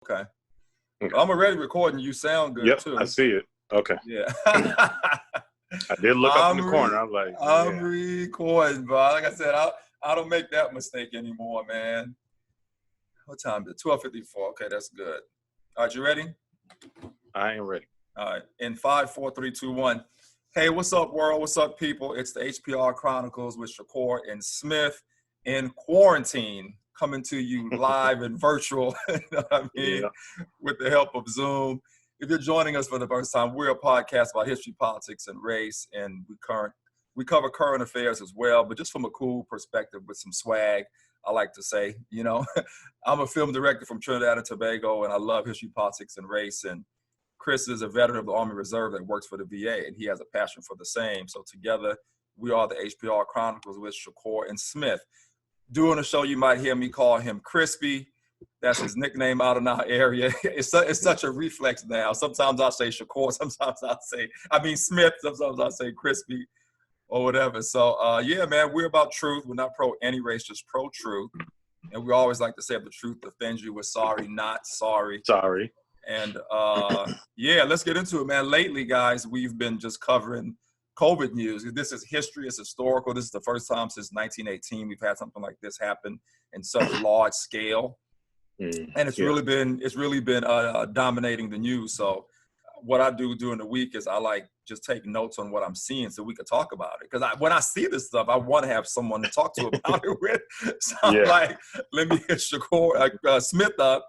Okay. Okay. I'm already recording. You sound good too. I see it. Okay. Yeah. I did look up in the corner. I'm like, I'm recording, bro. Like I said, I don't make that mistake anymore, man. What time is it? 12:54. Okay, that's good. All right, you ready? I am ready. All right. In 5, 4, 3, 2, 1. Hey, what's up, world? What's up, people? It's the HPR Chronicles with Shakur and Smith in quarantine, coming to you live and virtual, you know what I mean, with the help of Zoom. If you're joining us for the first time, we're a podcast about history, politics, and race, and we cover current affairs as well, but just from a cool perspective with some swag, I like to say. You know, I'm a film director from Trinidad and Tobago, and I love history, politics, and race, and Chris is a veteran of the Army Reserve that works for the VA, and he has a passion for the same. So together, we are the HPR Chronicles with Shakur and Smith. During the show, you might hear me call him Crispy. That's his nickname out in our area. It's such a reflex now. Sometimes I say Shakur, sometimes I mean Smith, sometimes I say Crispy or whatever. So, yeah, man, we're about truth. We're not pro any race, just pro truth. And we always like to say if the truth offends you, we're sorry, not sorry. Sorry. And yeah, let's get into it, man. Lately, guys, we've been just covering COVID news. This is history. It's historical. This is the first time since 1918 we've had something like this happen in such large scale. And it's really been dominating the news. So what I do during the week is I like just take notes on what I'm seeing so we could talk about it. Because when I see this stuff, I want to have someone to talk to about it with. So I'm like, let me hit Shakur Smith up.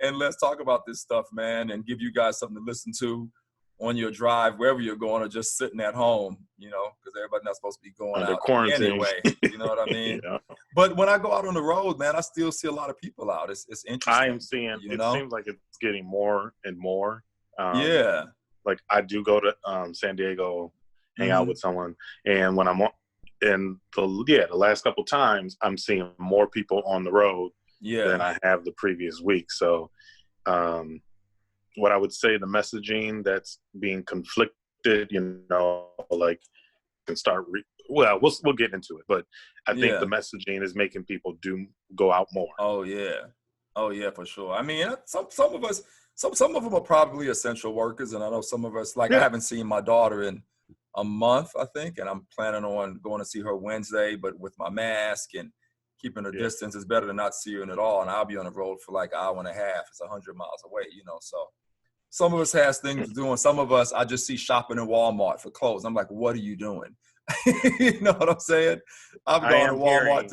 And let's talk about this stuff, man, and give you guys something to listen to on your drive, wherever you're going, or just sitting at home, you know, because everybody's not supposed to be going under out quarantine anyway. You know what I mean? Yeah. But when I go out on the road, man, I still see a lot of people out. It's interesting. I am seeing, seems like it's getting more and more. Like I do go to San Diego, hang out with someone, and when I'm on, and the last couple times, I'm seeing more people on the road than I have the previous week. So what I would say, the messaging that's being conflicted, you know, like can start we'll get into it, but I think the messaging is making people go out more. Oh yeah, for sure. I mean, some of us, some of them are probably essential workers, and I know some of us, like I haven't seen my daughter in a month, I think, and I'm planning on going to see her Wednesday, but with my mask and keeping a distance is better than not seeing at all. And I'll be on the road for like an hour and a half. It's 100 miles away, you know. So some of us has things to do, and some of us I just see shopping in Walmart for clothes. I'm like, what are you doing? You know what I'm saying? I've gone to Walmart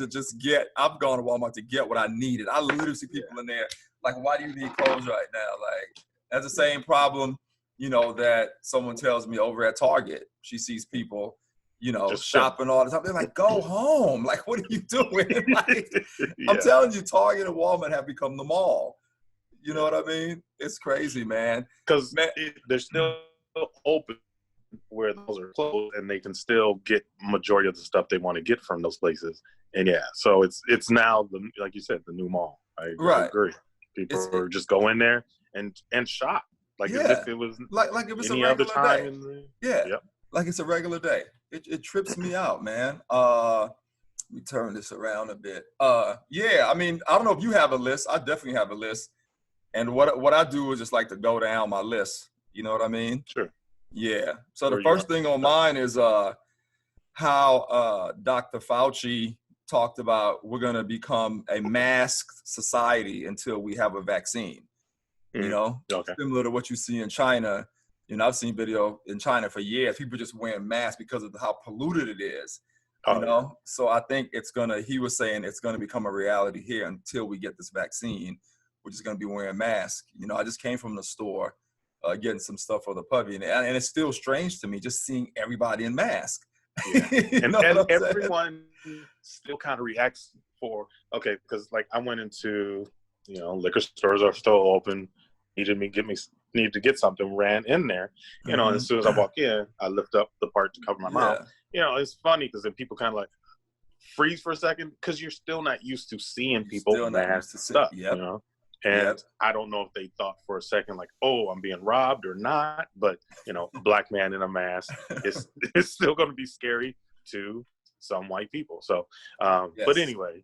to get what I needed. I literally see people in there like, why do you need clothes right now? Like, that's the same problem, you know, that someone tells me over at Target. She sees people, you know, just shopping all the time. They're like, go home. Like, what are you doing? Like, I'm telling you, Target and Walmart have become the mall. You know what I mean? It's crazy, man. Because they're still open where those are closed, and they can still get majority of the stuff they want to get from those places. And so it's now, like you said, the new mall. I agree. People are just go in there and shop. Like as if it was like it was any other time. Like it's a regular day. It trips me out, man. Let me turn this around a bit. I mean, I don't know if you have a list. I definitely have a list. And what I do is just like to go down my list. You know what I mean? Sure. Yeah. So the first thing on mine is how Dr. Fauci talked about we're going to become a masked society until we have a vaccine. You know, similar to what you see in China. You know, I've seen video in China for years. People just wearing masks because of how polluted it is. You know, so I think he was saying it's going to become a reality here until we get this vaccine. We're just going to be wearing masks. You know, I just came from the store getting some stuff for the puppy. And it's still strange to me just seeing everybody in masks. Yeah. and everyone still kind of reacts because like I went into, you know, liquor stores are still open. Needed to get something, ran in there, you know, and as soon as I walk in, I lift up the part to cover my mouth. You know, it's funny because then people kind of like freeze for a second because you're still not used to seeing people masked stuff, you know? And I don't know if they thought for a second, like, oh, I'm being robbed or not, but, you know, a black man in a mask is still going to be scary to some white people. So, but anyway,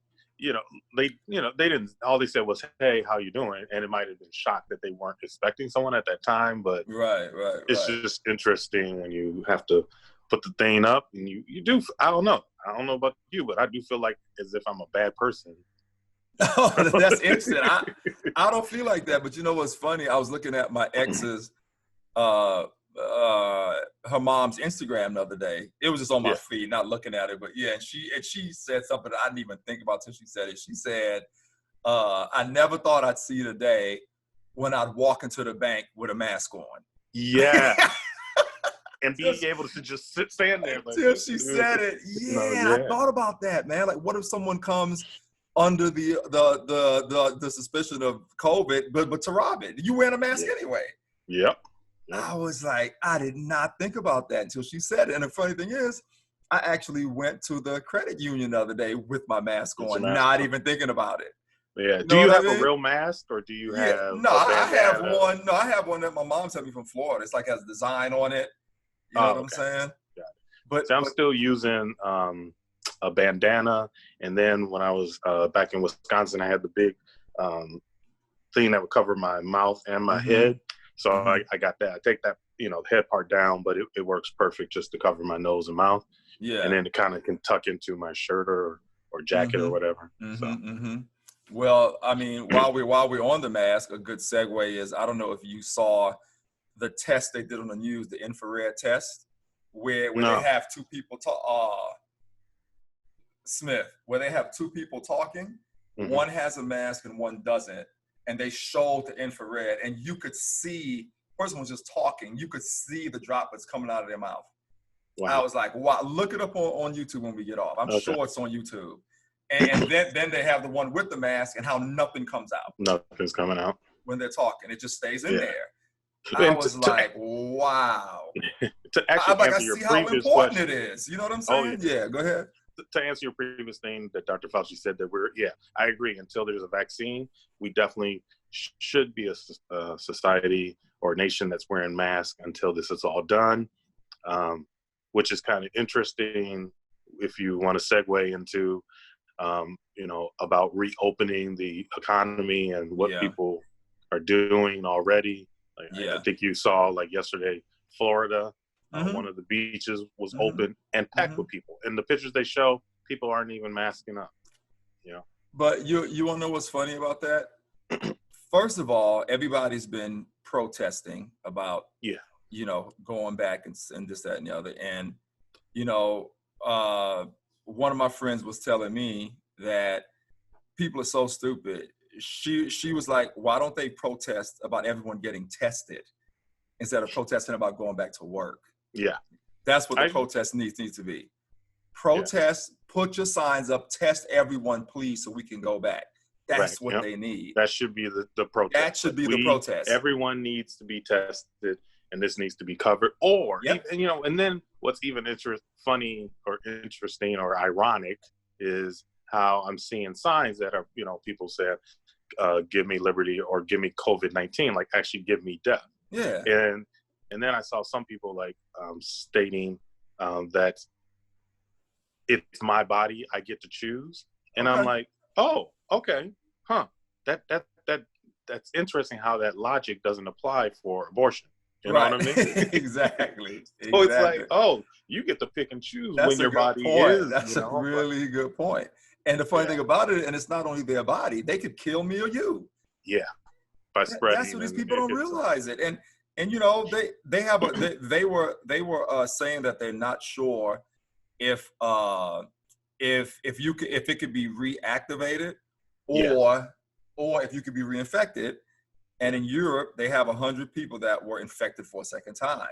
they didn't, all they said was, "Hey, how you doing?" And it might have been shocked that they weren't expecting someone at that time, but it's just interesting when you have to put the thing up and you do, I don't know about you, but I do feel like as if I'm a bad person. Oh, that's interesting. I don't feel like that, but you know what's funny? I was looking at my ex's, her mom's Instagram the other day. It was just on my feed, not looking at it, but yeah, and she said something that I didn't even think about till she said it. She said, I never thought I'd see the day when I'd walk into the bank with a mask on. Yeah. And being able to just stand there. Until she said it. Yeah, I thought about that, man. Like, what if someone comes under the suspicion of COVID, but to rob it? You wearing a mask anyway. Yep. I was like, I did not think about that until she said it. And the funny thing is, I actually went to the credit union the other day with my mask on, not even thinking about it. Yeah. Do you have a real mask, or do you have? No, I have one. No, I have one that my mom sent me from Florida. It's like has a design on it. You know what I'm saying? Got it. But I'm still using a bandana. And then when I was back in Wisconsin, I had the big thing that would cover my mouth and my head. So I got that. I take that, head part down, but it works perfect just to cover my nose and mouth. Yeah. And then it kind of can tuck into my shirt or jacket or whatever. Well, I mean, while we're on the mask, a good segue is, I don't know if you saw the test they did on the news, the infrared test, where they have two people where they have two people talking. One has a mask and one doesn't. And they showed the infrared, and you could see, person was just talking, you could see the droplets coming out of their mouth. Wow. I was like, wow, look it up on YouTube when we get off. I'm sure it's on YouTube. And then they have the one with the mask and how nothing comes out. Nothing's coming out. When they're talking, it just stays in there. I was like, wow. To actually I see how important it is. You know what I'm saying? Yeah, go ahead. To answer your previous thing that Dr. Fauci said that I agree. Until there's a vaccine, we definitely should be a society or a nation that's wearing masks until this is all done, which is kind of interesting if you want to segue into, about reopening the economy and what people are doing already. I think you saw like yesterday, Florida, one of the beaches was open and packed with people. And the pictures they show, people aren't even masking up. But you want to know what's funny about that? First of all, everybody's been protesting about, going back and this, that, and the other. And, one of my friends was telling me that people are so stupid. She was like, why don't they protest about everyone getting tested instead of protesting about going back to work? Yeah. That's what the protest needs to be. Protest, put your signs up, test everyone, please, so we can go back. That's what they need. That should be the protest. That should be the protest. Everyone needs to be tested, and this needs to be covered. Or, and then what's even funny or interesting or ironic is how I'm seeing signs that are, people said, give me liberty or give me COVID-19, like actually give me death. Yeah. And then I saw some people like stating that it's my body, I get to choose. And I'm like, oh, okay, huh. That's interesting how that logic doesn't apply for abortion. You know what I mean? Exactly. So it's like, oh, you get to pick and choose when your body is. That's a really good point. And the funny thing about it, and it's not only their body, they could kill me or you. Yeah. By spreading. That's what these people don't realize it. And they have they were saying that they're not sure if it could be reactivated or if you could be reinfected. And in Europe, they have 100 people that were infected for a second time.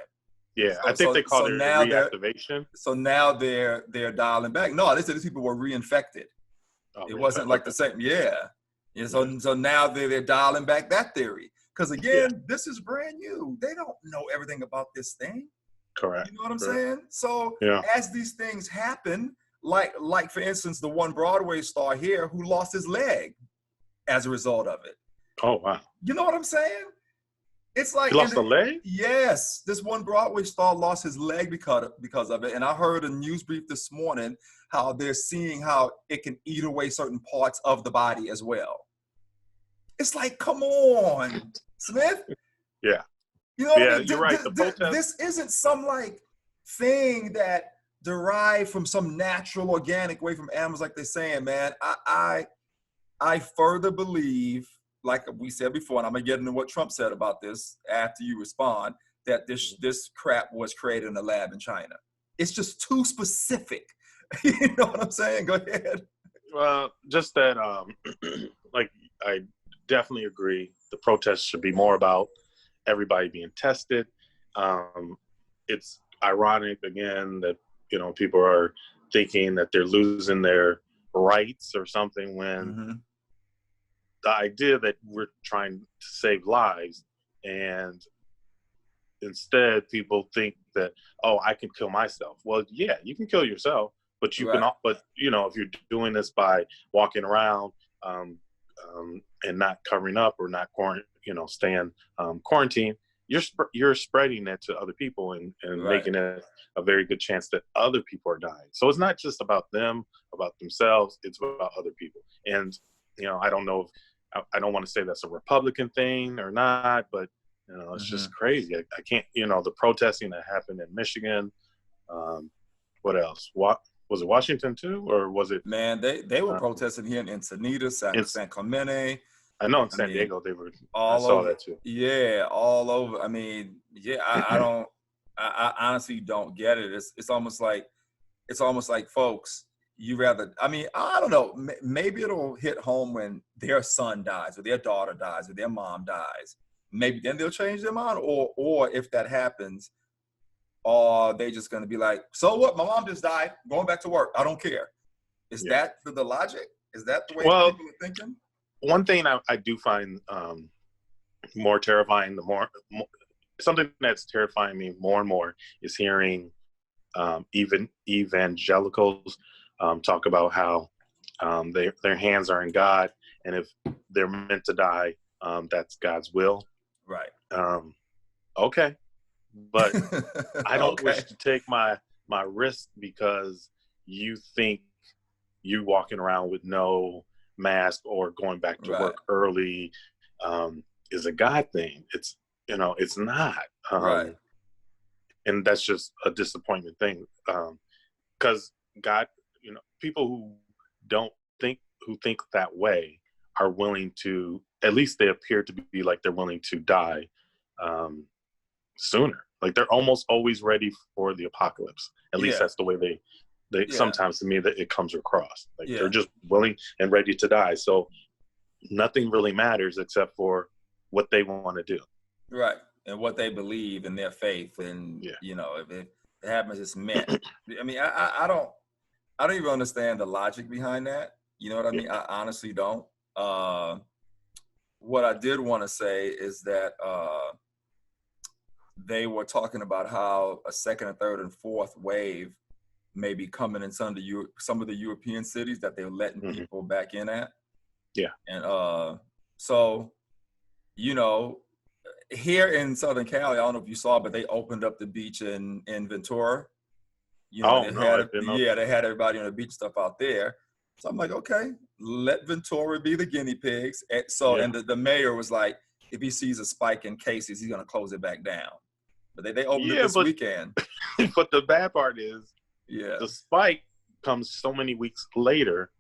Yeah, I think they call it reactivation. So now they're dialing back. No, they said these people were reinfected. It wasn't like the same. Yeah. So now they're dialing back that theory. Because again, this is brand new. They don't know everything about this thing. Correct. You know what I'm saying? So as these things happen, like for instance, the one Broadway star here who lost his leg as a result of it. Oh, wow. You know what I'm saying? It's like, he lost a leg? yes, this one Broadway star lost his leg because of it. And I heard a news brief this morning how they're seeing how it can eat away certain parts of the body as well. It's like, come on, Smith. Yeah. You know what I Yeah, mean? you're right. The protest. This isn't some like thing that derived from some natural organic way from animals, like they're saying, man. I further believe, like we said before, and I'm gonna get into what Trump said about this after you respond, that this crap was created in a lab in China. It's just too specific. You know what I'm saying? Go ahead. Well, just that, like, I definitely agree. The protests should be more about everybody being tested. It's ironic, again, that, you know, people are thinking that they're losing their rights or something when the idea that we're trying to save lives, and instead people think that, oh, I can kill myself. Well, yeah, you can kill yourself, but you can, but you know, if you're doing this by walking around and not covering up or not staying quarantined, you're spreading it to other people and making it a very good chance that other people are dying. So it's not just about them, about themselves, it's about other people. And you know, I don't know if I don't want to say that's a Republican thing or not, but you know, it's just crazy. I can't, you know, the protesting that happened in Michigan. What else? What was it? Washington too, or was it? Man, they were protesting here in Encinitas, San Clemente. I know in San Diego they were. All I saw over. that too. Yeah, all over. I mean, yeah, I honestly don't get it. It's almost like folks, you rather, I mean, I don't know, maybe it'll hit home when their son dies or their daughter dies or their mom dies. Maybe then they'll change their mind, or if that happens, are they just going to be like, so what? My mom just died. I'm going back to work. I don't care. Is that the logic? Is that the way people are thinking? One thing I do find more terrifying, something that's terrifying me more and more is hearing even evangelicals talk about how their hands are in God, and if they're meant to die, that's God's will. Right. Okay. But I don't wish to take my risk because you think you walking around with no mask or going back to work early is a God thing. It's, you know, it's not. And that's just a disappointment thing. Because God, you know, people who think that way are willing to, at least they appear to be like they're willing to die sooner. Like they're almost always ready for the apocalypse. At least that's the way they sometimes, to me, that it comes across. Like they're just willing and ready to die. So nothing really matters except for what they want to do. Right. And what they believe in their faith. And, you know, if it happens, it's meant. I mean, I don't even understand the logic behind that. You know what I mean? I honestly don't. What I did want to say is that they were talking about how a second and third and fourth wave may be coming in some of the European cities that they're letting people back in at. Yeah. And so, you know, here in Southern Cali, I don't know if you saw, but they opened up the beach in Ventura. You know, they had everybody on the beach stuff out there. So I'm like, okay, let Ventura be the guinea pigs. And the mayor was like, if he sees a spike in cases, he's going to close it back down. But they opened it this weekend. But the bad part is, the spike comes so many weeks later,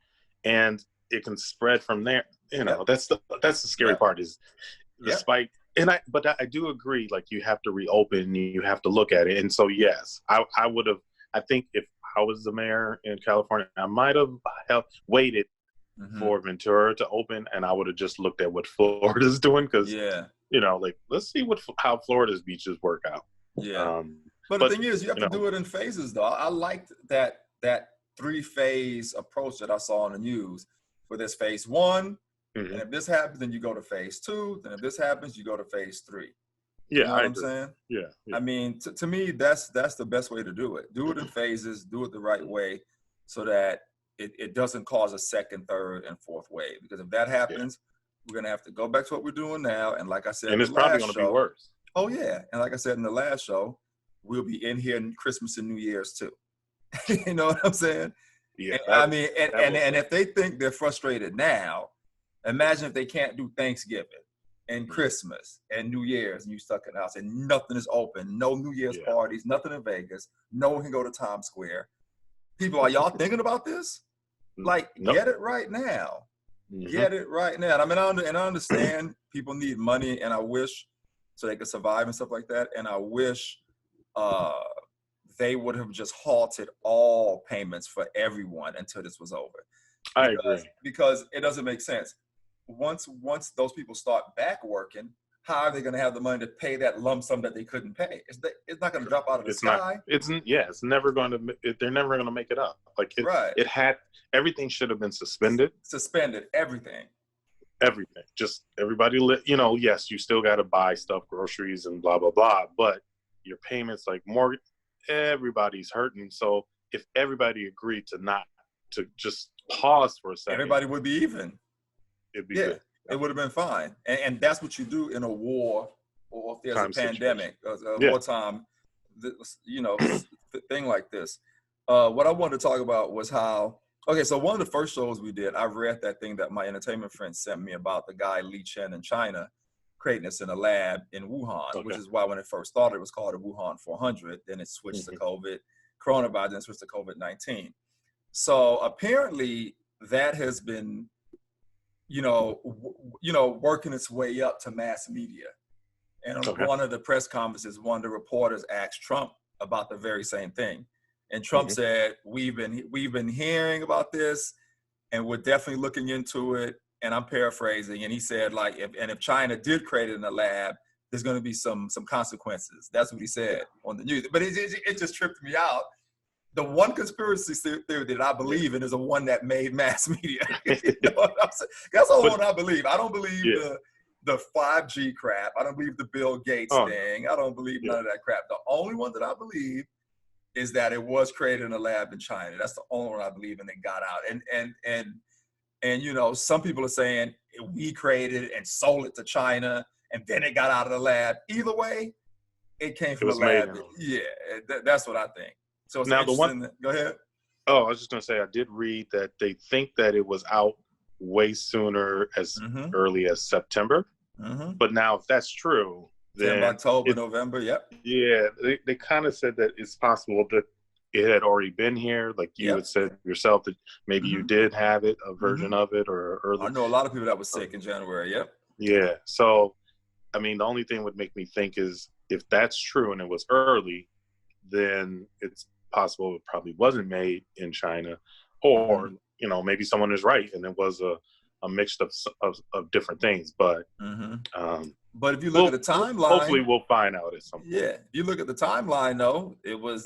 and it can spread from there. You know, that's the scary part is the spike. And I do agree, like you have to reopen, you have to look at it. And so, yes, I think if I was the mayor in California, I might have waited for Ventura to open, and I would have just looked at what Florida's doing, because you know, like, let's see how Florida's beaches work out. But the thing is, you have to do it in phases, though. I liked that 3-phase approach that I saw on the news. For this phase 1, and if this happens, then you go to phase 2. Then if this happens, you go to phase 3. Yeah, you know what I'm saying? Yeah. I mean, to me, that's the best way to do it. Do it in phases. Do it the right way, so that it doesn't cause a second, third, and fourth wave. Because if that happens, we're going to have to go back to what we're doing now. And like I said, and it's probably going to be worse. Oh, yeah. And like I said in the last show, we'll be in here in Christmas and New Year's too. You know what I'm saying? Yeah. And, and if they think they're frustrated now, imagine if they can't do Thanksgiving and Christmas and New Year's and you stuck in the house and nothing is open, no New Year's parties, nothing in Vegas, no one can go to Times Square. People, are y'all thinking about this? Like, get it right now. Get it right now. I mean, I understand people need money, and I wish so they could survive and stuff like that. And I wish they would have just halted all payments for everyone until this was over. I agree. Because it doesn't make sense. Once those people start back working, how are they going to have the money to pay that lump sum that they couldn't pay? It's not going to drop out of the sky. It's never going to. They're never going to make it up. Like everything should have been suspended. Suspended everything. Everything. Just everybody. Yes, you still got to buy stuff, groceries, and blah blah blah. But your payments, like mortgage, everybody's hurting. So if everybody agreed to just pause for a second, everybody would be even. It'd be good. It would have been fine. And that's what you do in a war or if there's a pandemic, wartime, thing like this. What I wanted to talk about was how, so one of the first shows we did, I read that thing that my entertainment friend sent me about the guy Li Chen in China creating this in a lab in Wuhan, which is why when it first started, it was called a Wuhan 400. Then it switched to coronavirus, then switched to COVID-19. So apparently that has been working its way up to mass media. And on one of the press conferences, one of the reporters asked Trump about the very same thing. And Trump said, we've been hearing about this and we're definitely looking into it. And I'm paraphrasing. And he said, if China did create it in a lab, there's going to be some consequences. That's what he said on the news. But it just tripped me out. The one conspiracy theory that I believe in is the one that made mass media. You know what I'm saying? That's the only one I believe. I don't believe the 5G crap. I don't believe the Bill Gates thing. I don't believe none of that crap. The only one that I believe is that it was created in a lab in China. That's the only one I believe in that got out. And some people are saying we created it and sold it to China and then it got out of the lab. Either way, it came from the lab. That's what I think. So it's now go ahead. Oh, I was just going to say, I did read that they think that it was out way sooner, as early as September. But now, if that's true, then October, November, Yeah, they kind of said that it's possible that it had already been here. Like you had said yourself, that maybe you did have it, a version of it, or early. I know a lot of people that was sick in January. Yeah. So, I mean, the only thing would make me think is if that's true and it was early, then it's possible it probably wasn't made in China, or maybe someone is right and it was a mix of different things. But but if you look at the timeline, hopefully we'll find out at some point. If you look at the timeline, though, it was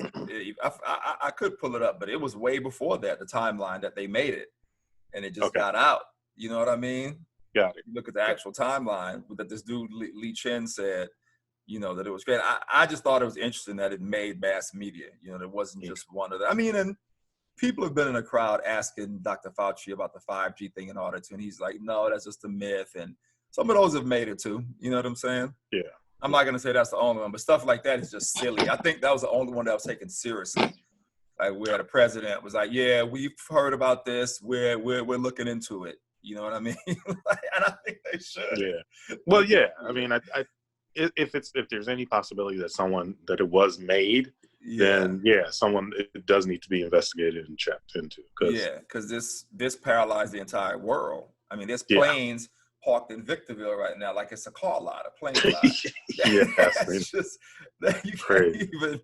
I could pull it up, but it was way before that, the timeline that they made it, and it just got out. You know what I mean? Got it. Look at the actual timeline that this dude Li Chen said. That it was great. I just thought it was interesting that it made mass media. It wasn't just one of them. I mean, and people have been in a crowd asking Dr. Fauci about the 5G thing and all that too, and he's like, no, that's just a myth. And some of those have made it too. You know what I'm saying? Yeah. I'm not going to say that's the only one, but stuff like that is just silly. I think that was the only one that was taken seriously. Like where the president was like, yeah, we've heard about this. We're looking into it. You know what I mean? And I think they should. Yeah. Well, yeah. I mean, if there's any possibility that it was made, then it does need to be investigated and checked into. Because this paralyzed the entire world. I mean, there's planes parked in Victorville right now, like it's a car lot, a plane lot. It's just that you can't even.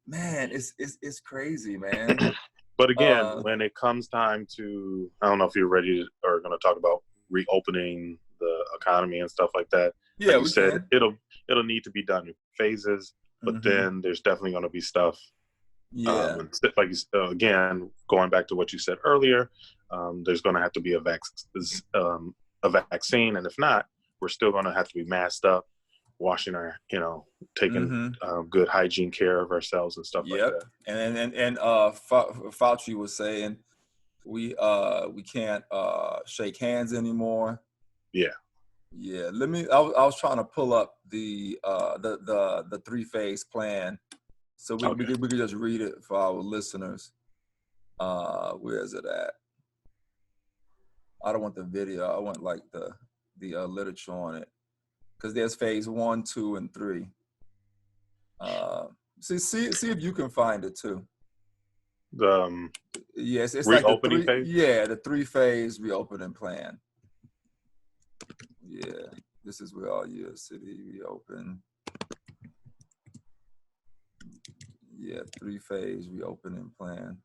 Man, it's crazy, man. But again, when it comes time to, I don't know if you're ready or going to talk about reopening the economy and stuff like that. Yeah, like you said, it'll need to be done in phases, but then there's definitely going to be stuff. Yeah. Like again, going back to what you said earlier, there's going to have to be a vaccine, and if not, we're still going to have to be masked up, washing our, taking good hygiene care of ourselves and stuff like that. And Fauci was saying we can't shake hands anymore. Yeah. Yeah. I was trying to pull up the 3-phase plan, so we could just read it for our listeners. Where is it at? I don't want the video. I want like the literature on it, because there's phase 1, 2, and 3. See if you can find it too. Yes, it's like reopening phase. Yeah, the 3-phase reopening plan. Yeah, this is where all your city reopen. Yeah, 3-phase reopening plan.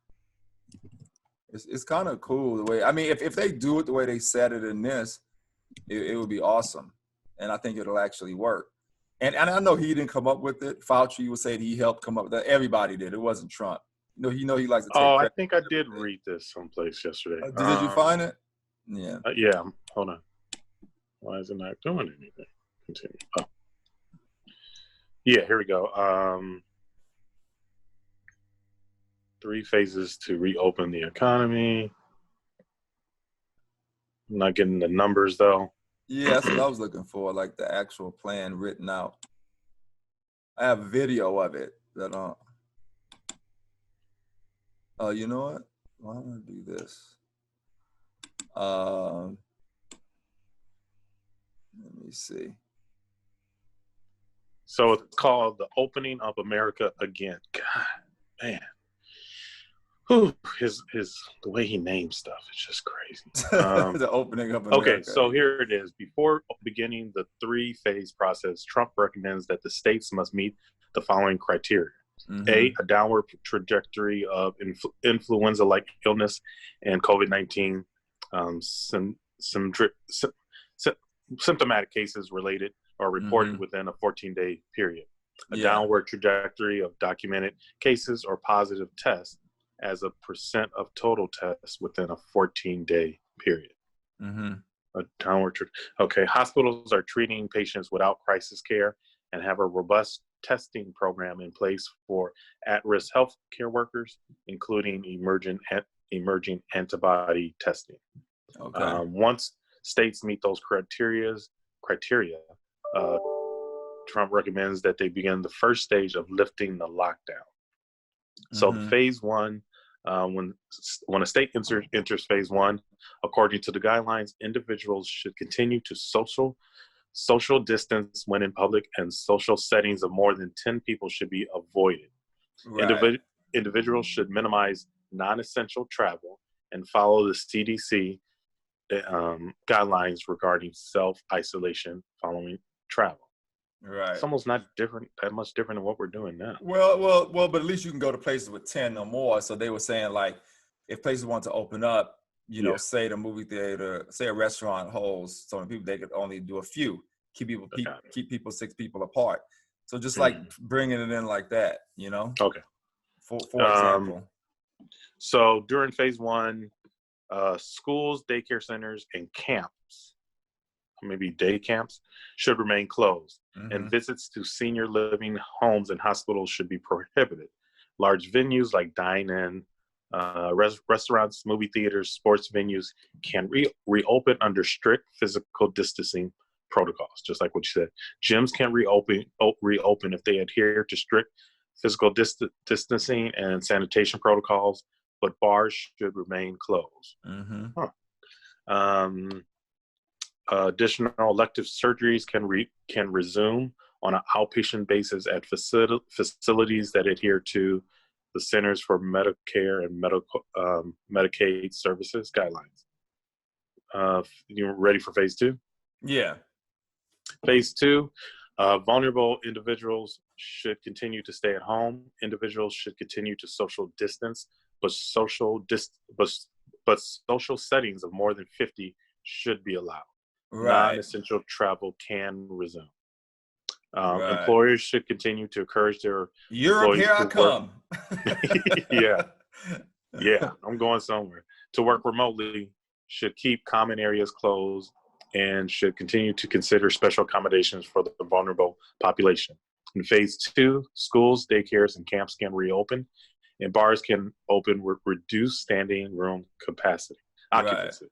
It's kind of cool the way. I mean, if they do it the way they said it in this, it would be awesome, and I think it'll actually work. And I know he didn't come up with it. Fauci was saying he helped come up with that. Everybody did. It wasn't Trump. He likes to take credit. I think I did read this someplace yesterday. Did you find it? Yeah. Yeah. Hold on. Why is it not doing anything? Continue. Oh. Yeah, here we go. 3 phases to reopen the economy. I'm not getting the numbers though. Yeah, that's what I was looking for, like the actual plan written out. I have video of it. You know what? Why don't I do this? Let me see. So it's called The Opening of America Again. God, man. Whew, the way he names stuff is just crazy. The opening of America. Okay, so here it is. Before beginning the 3-phase process, Trump recommends that the states must meet the following criteria. Mm-hmm. A downward trajectory of influenza-like illness and COVID-19 symptomatic cases related or reported within a 14-day period. A downward trajectory of documented cases or positive tests as a % of total tests within a 14-day period. Mm-hmm. A downward okay. Hospitals are treating patients without crisis care and have a robust testing program in place for at-risk healthcare workers, including emerging antibody testing. Okay. Once states meet those criteria, Trump recommends that they begin the first stage of lifting the lockdown. So the phase 1, when a state enters phase 1, according to the guidelines, individuals should continue to social distance when in public, and social settings of more than 10 people should be avoided. Right. Individuals should minimize non-essential travel and follow the CDC guidelines regarding self-isolation following travel. Right. It's almost not that much different than what we're doing now. Well, but at least you can go to places with 10 or more. So they were saying, like, if places want to open up, say the movie theater, say a restaurant holds so many people, they could only do a few, keep people 6 people apart. So just like bringing it in like that, Okay. For example. So during phase 1, schools, daycare centers, and camps, maybe day camps, should remain closed. And visits to senior living homes and hospitals should be prohibited. Large venues like dine-in, restaurants, movie theaters, sports venues can reopen under strict physical distancing protocols, just like what you said. Gyms can reopen if they adhere to strict physical distancing and sanitation protocols, but bars should remain closed. Additional elective surgeries can resume on an outpatient basis at facilities that adhere to the Centers for Medicare and Medicaid Services guidelines. You ready for phase 2? Yeah. Phase 2, vulnerable individuals should continue to stay at home. Individuals should continue to social distance, but social settings of more than 50 should be allowed. Right. Non-essential travel can resume. Employers should continue to encourage their employees here I come. Yeah, I'm going somewhere. To work remotely, should keep common areas closed, and should continue to consider special accommodations for the vulnerable population. In phase 2, schools, daycares, and camps can reopen, and bars can open with reduced standing room occupancy.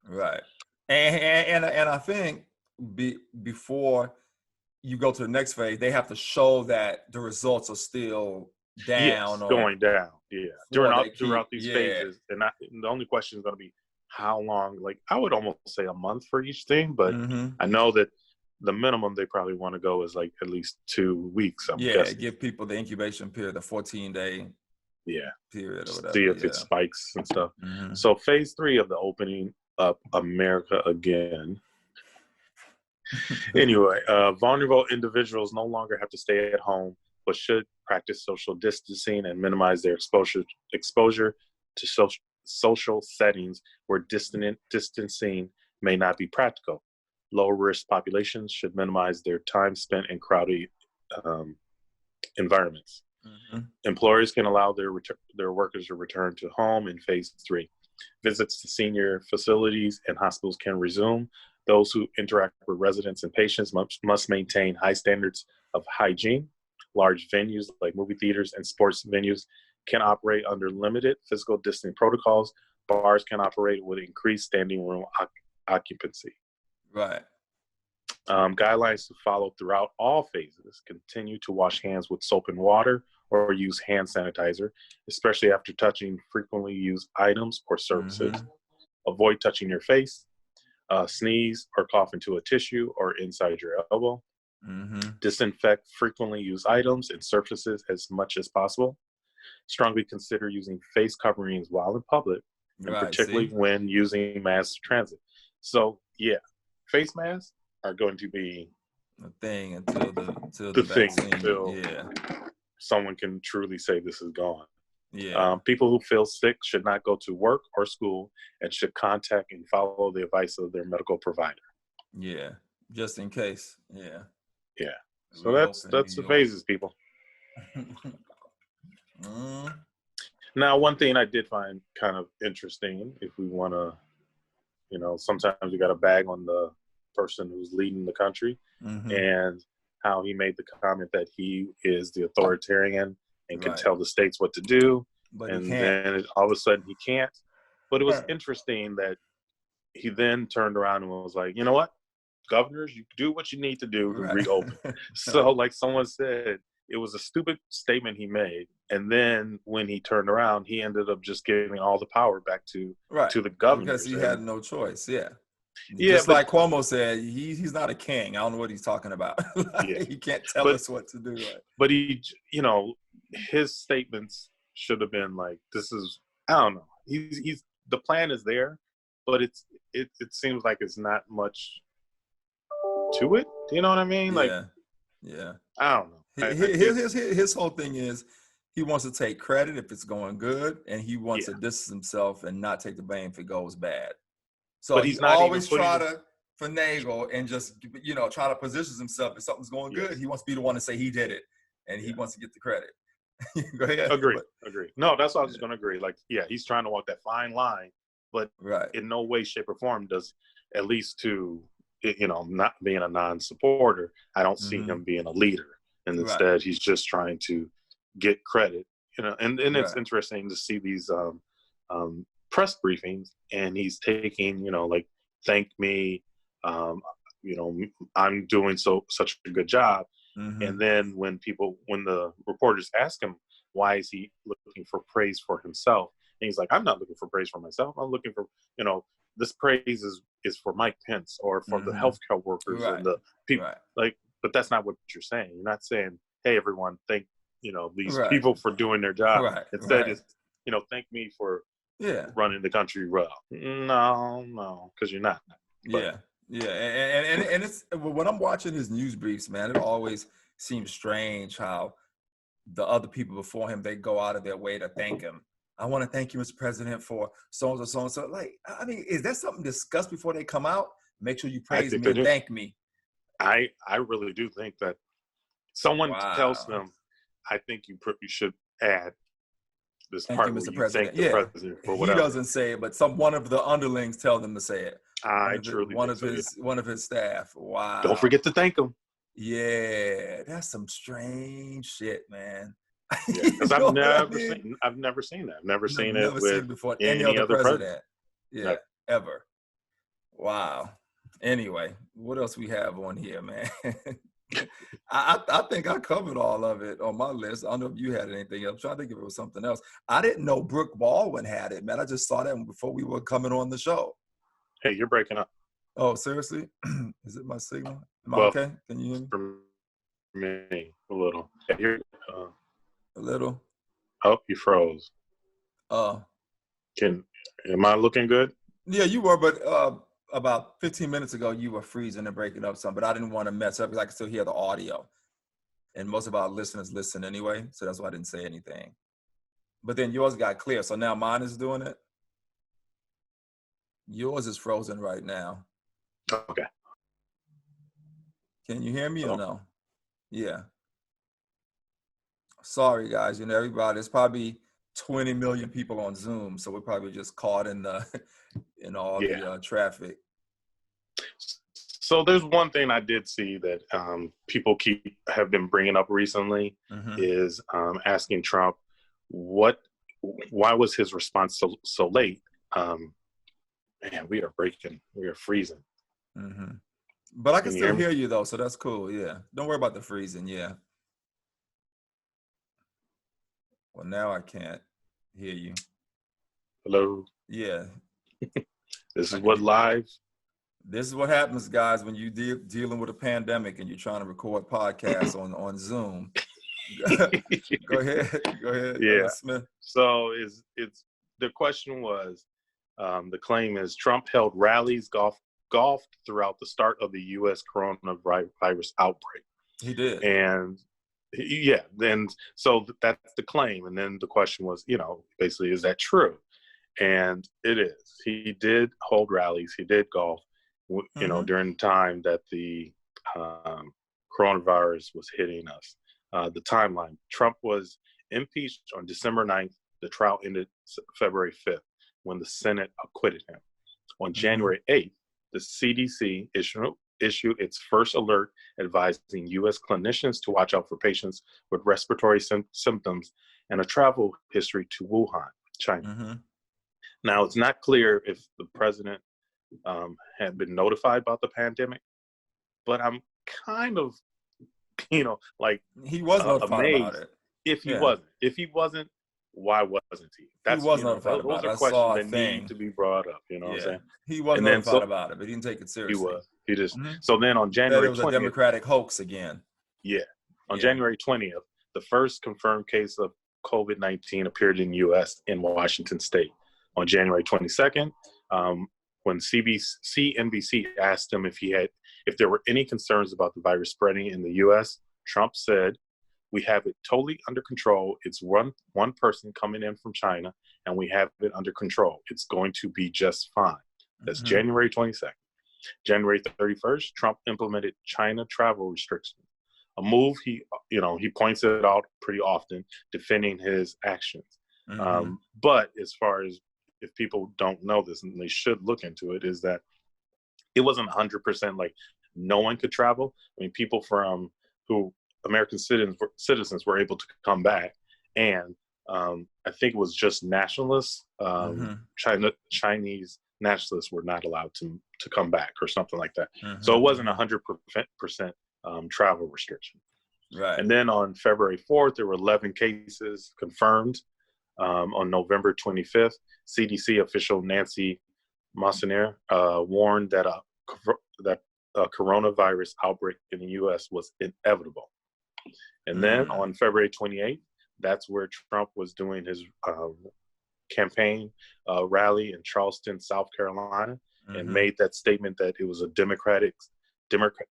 Right. And I think before you go to the next phase, they have to show that the results are still down, Yes, or going down. Yeah, throughout these phases, and the only question is going to be how long. Like, I would almost say a month for each thing, but I know that the minimum they probably want to go is like at least 2 weeks. I'm guessing. Give people the incubation period, the 14-day period or whatever. See if it spikes and stuff. So phase 3 of the opening up America again. Anyway, vulnerable individuals no longer have to stay at home, but should practice social distancing and minimize their exposure to social settings where distancing may not be practical. Low risk populations should minimize their time spent in crowded environments. Employers can allow their workers to return to home in phase 3. Visits to senior facilities and hospitals can resume. Those who interact with residents and patients must maintain high standards of hygiene. Large venues like movie theaters and sports venues can operate under limited physical distancing protocols. Bars can operate with increased standing room occupancy. Right. Guidelines to follow throughout all phases: continue to wash hands with soap and water or use hand sanitizer, especially after touching frequently used items or surfaces. Avoid touching your face. Sneeze or cough into a tissue or inside your elbow. Disinfect frequently used items and surfaces as much as possible. Strongly consider using face coverings while in public, and particularly when using mass transit. So, face masks are going to be a thing until the vaccine. Until someone can truly say this is gone. People who feel sick should not go to work or school and should contact and follow the advice of their medical provider. Just in case. So that's the phases, people. Now, one thing I did find kind of interesting, if we want to, sometimes you got to bag on the person who's leading the country, and how he made the comment that he is the authoritarian and can tell the states what to do, but and then all of a sudden he can't. But it was interesting that he then turned around and was like, you know what, governors, you do what you need to do to reopen. So like someone said, it was a stupid statement he made, and then when he turned around, he ended up just giving all the power back to the governors, because he had no choice. Just like Cuomo said, he's not a king. I don't know what he's talking about. He can't tell us what to do. But he, his statements should have been like, "This is, I don't know." He's the plan is there, but it seems like it's not much to it. You know what I mean? I don't know. His whole thing is he wants to take credit if it's going good, and he wants to distance himself and not take the blame if it goes bad. So he's not always try to finagle and just try to position himself if something's going good. He wants to be the one to say he did it, and he wants to get the credit. Go ahead. Agree. No, that's what I was going to agree. Like, he's trying to walk that fine line, but in no way, shape, or form does, at least to not being a non-supporter, I don't see him being a leader. And instead, he's just trying to get credit. And it's interesting to see these press briefings, and he's taking, like, thank me, I'm doing such a good job. And then when the reporters ask him, why is he looking for praise for himself? And he's like, I'm not looking for praise for myself. I'm looking for, this praise is for Mike Pence or for the healthcare workers and the people. But that's not what you're saying. You're not saying, hey, everyone, thank, these people for doing their job. Instead, it's, thank me for running the country well. No, because you're not. But, and it's when I'm watching his news briefs, man, it always seems strange how the other people before him, they go out of their way to thank him. I want to thank you, Mr. President, for so and so. Like, I mean, is that something discussed before they come out? Make sure you praise me and thank me. I really do think that someone tells them, I think you should add this thank part you, where Mr. you President. thank the president for whatever. He doesn't say it, but one of the underlings tell them to say it. One of his staff. Wow. Don't forget to thank him. Yeah, that's some strange shit, man. Because I've never seen that. I've never seen it with before any other president. Ever. Wow. Anyway, what else we have on here, man? I think I covered all of it on my list. I don't know if you had anything else. I'm trying to think if it was something else. I didn't know Brooke Baldwin had it, man. I just saw that before we were coming on the show. Hey, you're breaking up. Oh, seriously? Is it my signal? Am I Well, okay? Can you hear me? For me, a little. Yeah, A little? oh, you froze. Uh, Am I looking good? yeah, you were, but about 15 minutes ago, you were freezing and breaking up some, but I didn't want to mess up because I could still hear the audio. And most of our listeners listen anyway, so that's why I didn't say anything. But then yours got clear, so now mine is doing it. Yours is frozen right now. Okay. Can you hear me or no? Yeah. Sorry, guys. You know, everybody, there's probably 20 million people on Zoom, so we're probably just caught in the the traffic. So there's one thing I did see that people have been bringing up recently is asking Trump why was his response so late? Man, we are freezing. But I can still hear you though, so that's cool. Yeah, don't worry about the freezing. Yeah. Well, now I can't hear you. Hello. Yeah. This is what live. This is what happens, guys, when you dealing with a pandemic and you're trying to record podcasts on Zoom. Go ahead. Yeah. Smith. So it's the question was, the claim is Trump held rallies, golfed throughout the start of the U.S. coronavirus outbreak. He did. And yeah, then so that's the claim. And then the question was, basically, is that true? And it is. He did hold rallies. He did golf, during the time that the coronavirus was hitting us. The timeline. Trump was impeached on December 9th. The trial ended February 5th when the Senate acquitted him. On January 8th, the CDC issued its first alert advising U.S. clinicians to watch out for patients with respiratory symptoms and a travel history to Wuhan, China. Now, it's not clear if the president had been notified about the pandemic, but I'm kind of, like he was notified amazed about it. If he wasn't, why wasn't he? He was notified about it. Those are questions that need to be brought up. You know what I'm saying? He was notified about it, but he didn't take it seriously. He was. He just. So then on January 20th, it was a Democratic hoax again. Yeah. On January 20th, the first confirmed case of COVID-19 appeared in U.S. in Washington State. On January 22nd, when CNBC asked him if there were any concerns about the virus spreading in the U.S., Trump said, "We have it totally under control. It's one person coming in from China, and we have it under control. It's going to be just fine." That's January 22nd. January 31st, Trump implemented China travel restrictions, a move he points it out pretty often, defending his actions. But as far as if people don't know this, and they should look into it, is that it wasn't 100% like no one could travel. I mean, people American citizens were able to come back, and I think it was just nationalists, Chinese nationalists were not allowed to come back or something like that. So it wasn't 100% travel restriction. Right. And then on February 4th, there were 11 cases confirmed. On November 25th, CDC official Nancy Messonnier warned that a coronavirus outbreak in the U.S. was inevitable. And then on February 28th, that's where Trump was doing his campaign rally in Charleston, South Carolina, and made that statement that it was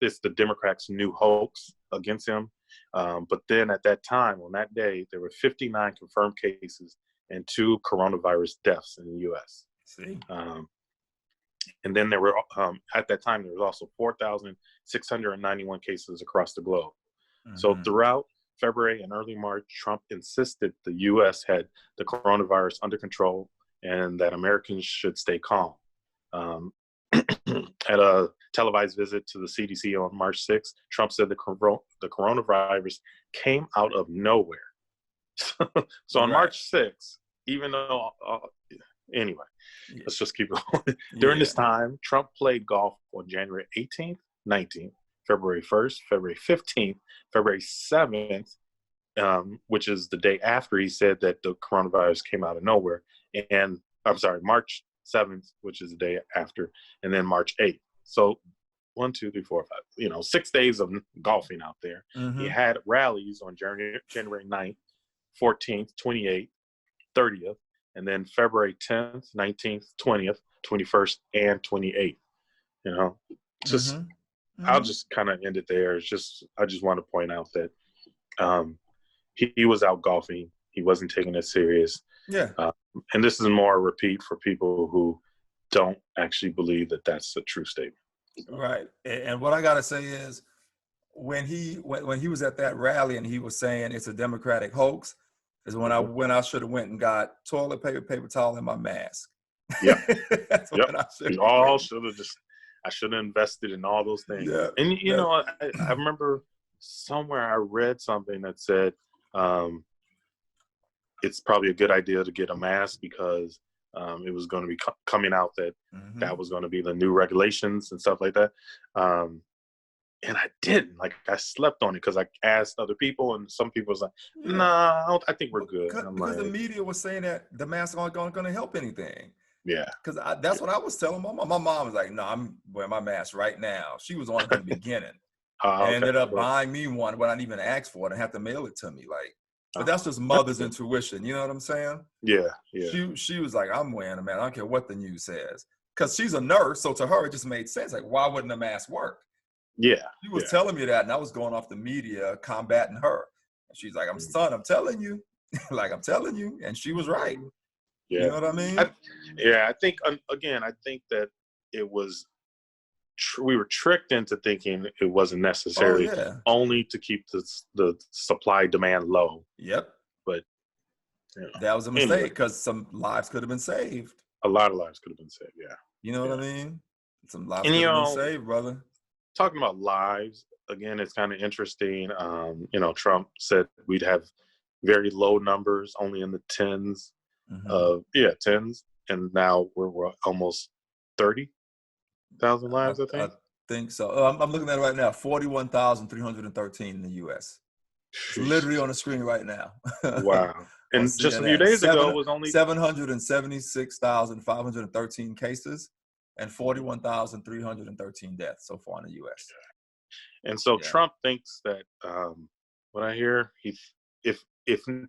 it's the Democrats' new hoax against him. But then at that time, on that day, there were 59 confirmed cases and 2 coronavirus deaths in the U.S. See? And then there were, at that time, there was also 4,691 cases across the globe. So throughout February and early March, Trump insisted the U.S. had the coronavirus under control and that Americans should stay calm. At a televised visit to the CDC on March 6th, Trump said the coronavirus came out of nowhere. So on March 6th, even though Anyway, let's just keep going. During this time, Trump played golf on January 18th, 19th, February 1st, February 15th, February 7th, which is the day after he said that the coronavirus came out of nowhere. And I'm sorry, March 7th, which is the day after, and then March 8th. So 1, 2, 3, 4, 5, 6 days of golfing out there. Mm-hmm. He had rallies on January 9th, 14th, 28th, 30th, and then February 10th, 19th, 20th, 21st, and 28th. Just I'll just kind of end it there. I just want to point out that he was out golfing. He wasn't taking it serious. Yeah. And this is more a repeat for people who don't actually believe that that's a true statement. Right. And what I got to say is when he was at that rally and he was saying it's a Democratic hoax is when I should have went and got toilet paper towel, and my mask. Yeah. That's when I should have invested in all those things. Yeah. And, I remember somewhere I read something that said it's probably a good idea to get a mask because it was going to be coming out that that was going to be the new regulations and stuff like that. And I didn't. I slept on it because I asked other people, and some people was like, "Nah, I think we're good." Because the media was saying that the masks aren't going to help anything. Yeah. Because that's what I was telling my mom. My mom was like, "No, I'm wearing my mask right now." She was on it from the beginning. And ended up buying me one when I didn't even ask for it and have to mail it to me. But that's just mother's intuition. You know what I'm saying? Yeah. She was like, I'm wearing a mask. I don't care what the news says. Because she's a nurse, so to her, it just made sense. Why wouldn't a mask work? Yeah. She was telling me that, and I was going off the media combating her. And she's like, I'm telling you. I'm telling you. And she was right. Yeah. You know what I mean? I think, again, that it was we were tricked into thinking it wasn't necessary only to keep the supply demand low. Yep. But that was a mistake because some lives could have been saved. A lot of lives could have been saved. Yeah. You know what I mean? Some lives could have been saved, brother. Talking about lives again, it's kind of interesting. Trump said we'd have very low numbers, only in the tens. Tens, and now we're almost 30,000 lives, I think. I think so. I'm looking at it right now. 41,313 in the U.S. It's literally on the screen right now. Wow. And just a few days ago was only 776,513 cases and 41,313 deaths so far in the U.S. And so Trump thinks that what I hear, if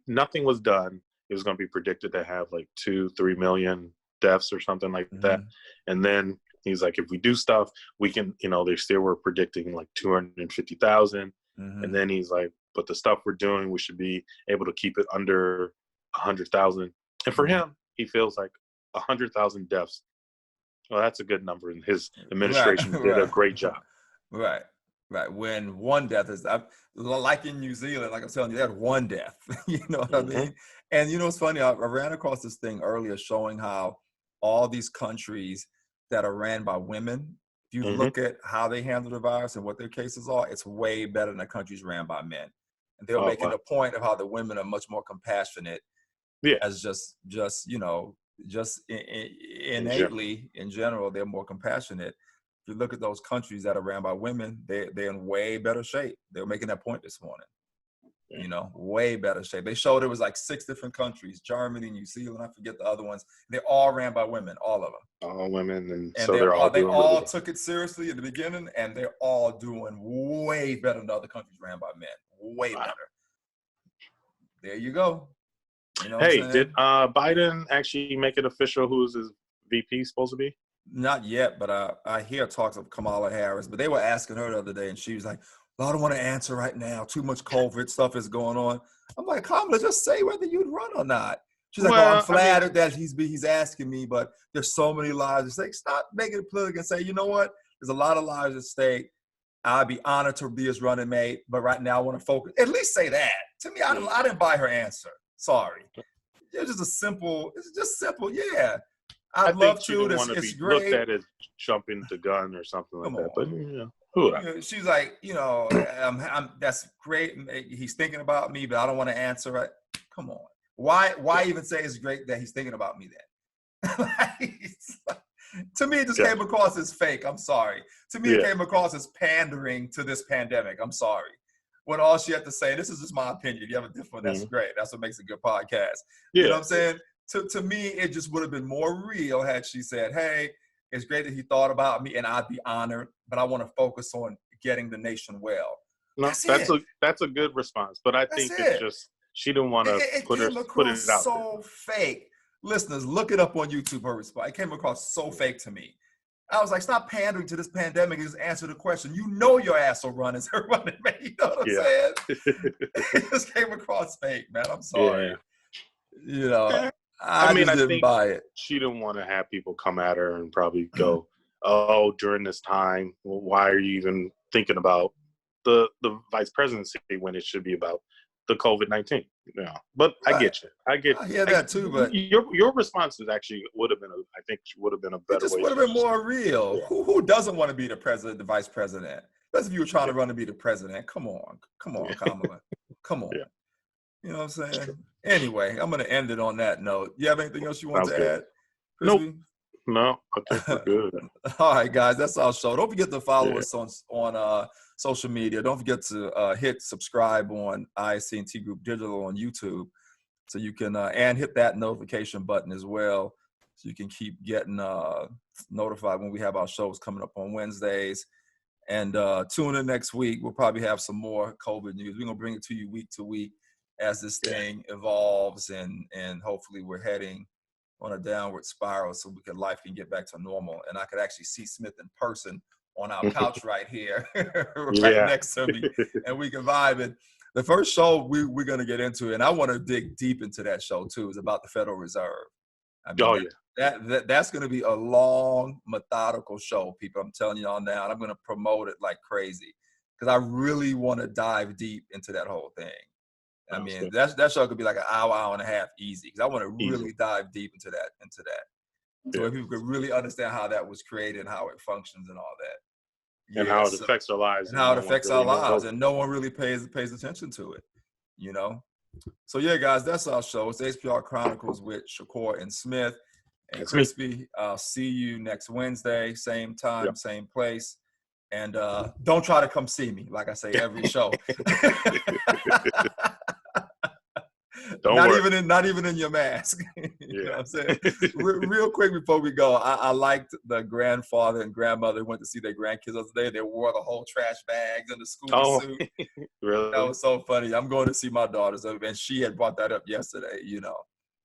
nothing was done, it was going to be predicted to have 2-3 million deaths or something like that. And then he's like, if we do stuff, we can, they still were predicting 250,000. And then he's like, but the stuff we're doing, we should be able to keep it under 100,000. And for him, he feels like 100,000 deaths. Well, that's a good number. And his administration did a great job. Right. When one death is, like in New Zealand, like I'm telling you, they had one death. You know what I mean? And it's funny, I ran across this thing earlier showing how all these countries that are ran by women, if you look at how they handle the virus and what their cases are, it's way better than the countries ran by men. And they're making a point of how the women are much more compassionate as just innately, in general, they're more compassionate. If you look at those countries that are ran by women, they're in way better shape. They were making that point this morning. Way better shape. They showed it was 6 different countries: Germany, New Zealand, I forget the other ones. They all ran by women, all of them. All women, and so they all took it seriously in the beginning, and they're all doing way better than the other countries ran by men. Way better. There you go. Hey, did Biden actually make it official who's his VP supposed to be? Not yet, but I hear talks of Kamala Harris. But they were asking her the other day, and she was like, well, I don't want to answer right now. Too much COVID stuff is going on. I'm like, Kamala, just say whether you'd run or not. She's like, I'm flattered that he's asking me, but there's so many lives. It's like, stop making it political and say, you know what? There's a lot of lives at stake. I'd be honored to be his running mate, but right now I want to focus. At least say that. To me, I didn't buy her answer. Sorry. It's just simple. Yeah. I'd love to. It's great. Looked at as jumping the gun or something like that. But she's like, that's great. He's thinking about me, but I don't want to answer it. Come on. Why even say it's great that he's thinking about me then? To me, it just came across as fake. I'm sorry. To me, it came across as pandering to this pandemic. I'm sorry. When all she had to say, this is just my opinion. You have a different one. That's great. That's what makes a good podcast. You know what I'm saying? To me, it just would have been more real had she said, hey, it's great that he thought about me and I'd be honored, but I want to focus on getting the nation well. No, that's a good response. But I think it's just, she didn't want to put it out so there. Fake. Listeners, look it up on YouTube, her response. It came across so fake to me. I was like, stop pandering to this pandemic and just answer the question. You know your ass will run as her running mate. You know what I'm saying? It just came across fake, man. I'm sorry. You know, I didn't buy it. She didn't want to have people come at her and probably go, oh, during this time, well, why are you even thinking about the vice presidency when it should be about the COVID-19? Yeah, but I get you. I hear that too, but your response is actually would have been a better way. It just would have been more real. Yeah. Who doesn't want to be the president, the vice president? Especially if you were trying to run to be the president. Come on, Kamala. Come on. Yeah. You know what I'm saying? Anyway, I'm going to end it on that note. You have anything else you want to add? Nope. No, I think we're good. All right, guys, that's our show. Don't forget to follow us on social media. Don't forget to hit subscribe on ISC&T Group Digital on YouTube, so you can and hit that notification button as well, so you can keep getting notified when we have our shows coming up on Wednesdays. And tune in next week. We'll probably have some more COVID news. We're gonna bring it to you week to week as this thing evolves, and hopefully we're heading on a downward spiral so life can get back to normal. And I could actually see Smith in person on our couch right here, next to me, and we can vibe it. The first show we're going to get into, and I want to dig deep into that show too, is about the Federal Reserve. I mean, that's going to be a long, methodical show, people. I'm telling y'all now, and I'm going to promote it like crazy because I really want to dive deep into that whole thing. I mean, that show could be like an hour and a half easy, because I want to really dive deep into that. So if people could really understand how that was created and how it functions and all that. And how it affects our lives. And how it affects our lives. And no one really pays attention to it, you know? So yeah, guys, that's our show. It's HPR Chronicles with Shakur and Smith. And Crispy, I'll see you next Wednesday, same time, same place. And don't try to come see me, like I say every show. Not even in your mask. You know what I'm saying? Real quick before we go, I liked the grandfather and grandmother who went to see their grandkids the other day. They wore the whole trash bags and the school suit. Really? That was so funny. I'm going to see my daughters, and she had brought that up yesterday, you know.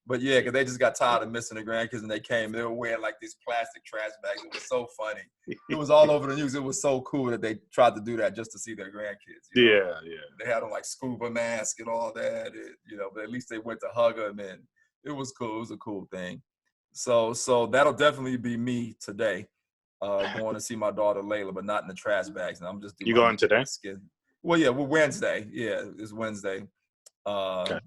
But yeah, because they just got tired of missing the grandkids, and they came. They were wearing like these plastic trash bags. It was so funny. It was all over the news. It was so cool that they tried to do that just to see their grandkids. You know? They had on like scuba masks and all that, you know. But at least they went to hug them, and it was cool. It was a cool thing. So that'll definitely be me today, going to see my daughter Layla, but not in the trash bags. And I'm just doing. You going today? Well, yeah, we're Wednesday. Yeah, it's Wednesday. Okay.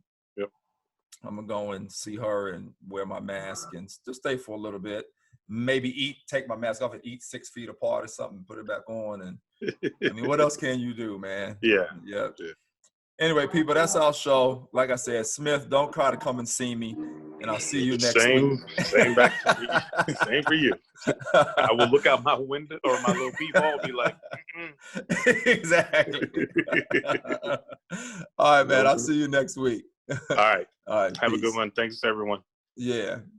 I'm going to go and see her and wear my mask and just stay for a little bit. Maybe take my mask off and eat 6 feet apart or something, put it back on. And I mean, what else can you do, man? Yeah. Anyway, people, that's our show. Like I said, Smith, don't try to come and see me. And I'll see you next week. Same back to me. Same for you. I will look out my window or my little peephole and be like, Exactly. All right, man. I'll see you next week. All right. All right. Have a good one. Thanks, everyone. Yeah.